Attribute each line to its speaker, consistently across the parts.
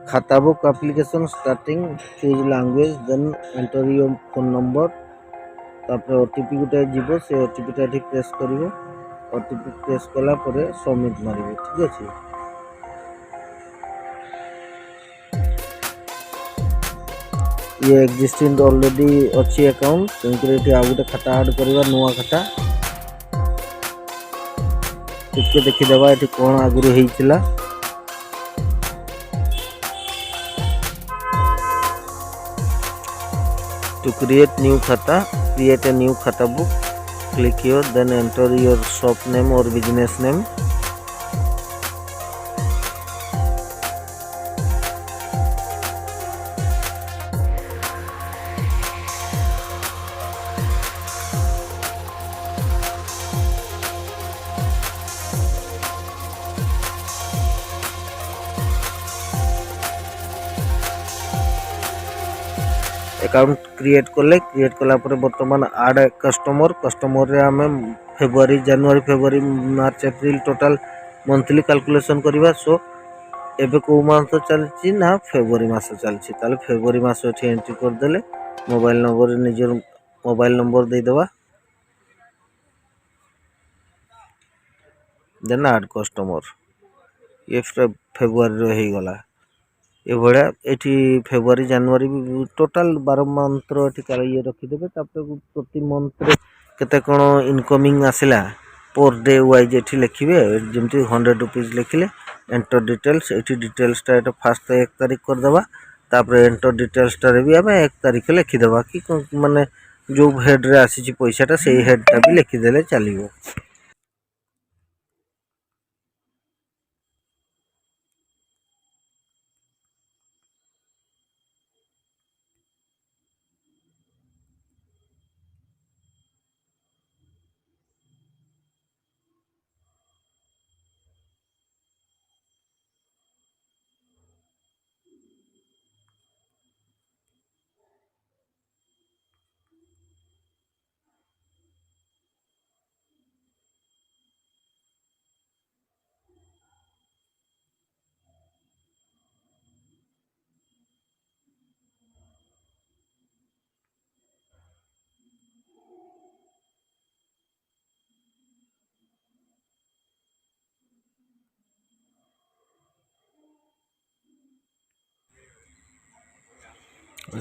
Speaker 1: खाता book application starting choose language then enter your phone number तापर OTP गोटे जीवो से ओटीपीटा ठीक प्रेस करिवो ओटीपी प्रेस कला परे सबमिट मारिवो ठीक अछि। ये एक्जिस्टिंग ऑलरेडी अच्छी अकाउंट तेणुकरी आउ गोटे खाता ऐड करवा नुआ खाता टिके देखिदेवा ये कौन आगुरी होइतिला। To create new khata, create a new khata book, click here, then enter your shop name or business name. Account create कला पर बर्तमान आड कस्टमर रे आमे फेब्रुआरी जनवरी फेब्रुआरी मार्च एप्रिल टोटल मंथली कैलकुलेशन करबा। सो एबे को मास चलछि ना फेब्रुआरी मास चलछि ताले फेब्रुआरी मास एठी एंट्री कर देले मोबाइल नंबर निजर मोबाइल नंबर दे देबा देन ऐड कस्टमर ये फेब्रुआरी रो हे गला ये भड़ा एठी फेब्रुआरी जनवरी टोटल 12 मंथ रो एठी ये रखी देबे तापर प्रति मंथ रे केते कोन इनकमिंग आसिला पर डे वाइज एठी लिखिबे जेमति 100 रुपीस लिखिले एंटर डिटेल्स एठी डिटेल्स टा फर्स्ट 1 तारीख कर देबा तापर एंटर डिटेल्स टा रे भी हमें 1 तारीख लिखि देबा कि माने जो हेड रे आसी छि पैसा टा सेही हेड टा भी लिखि देले चलिबो।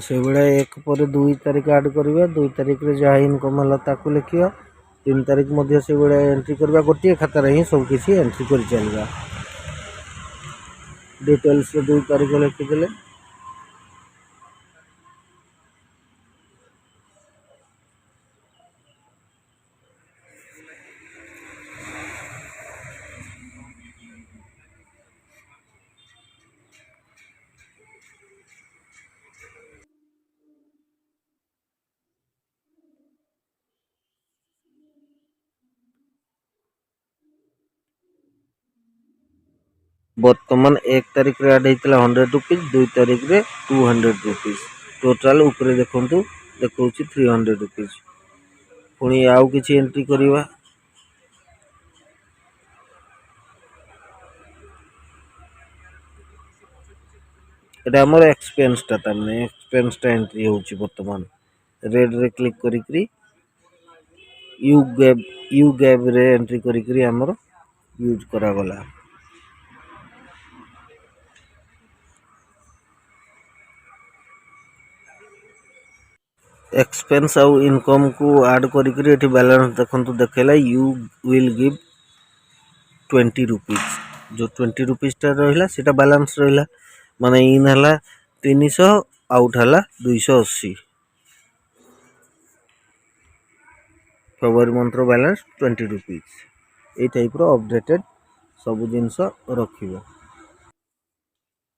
Speaker 1: से बड़ा 1 पर 2 तारीख ऐड करबा 2 तारीख रे जहा इनकम हला ताकू लिखियो 3 तारीख मध्ये से बड़ा एंट्री करबा गोटिए खाता रे ही सब किछि एंट्री कर चलबा डिटेल्स 2 तारीख लिखि देले वर्तमान 1 तारीख रे ऐड हेतला 100 रुपीस 2 तारीख रे 200 रुपीस टोटल ऊपर देखंतु देखौछि 300 रुपीस पुनी आउ किछि एंट्री करबा एटा हमर एक्सपेंस टा तमने एक्सपेंस टा एंट्री होछि वर्तमान रेड रे क्लिक करी करी यू गैब रे एंट्री करी करी हमर यूज करा गला। एक्सपेंस आउ इनकम को ऐड करी करी एठी बैलेंस देखंतु देखेला यू विल गिव 20 रुपीस जो 20 रुपीस टा रहिला सेटा बैलेंस रहिला माने इन हला 300 आउट हला 280 फेब्रुआरी मंथ रो बैलेंस 20 रुपीस ए टाइप रो अपडेटेड सब जिंस रखिबो।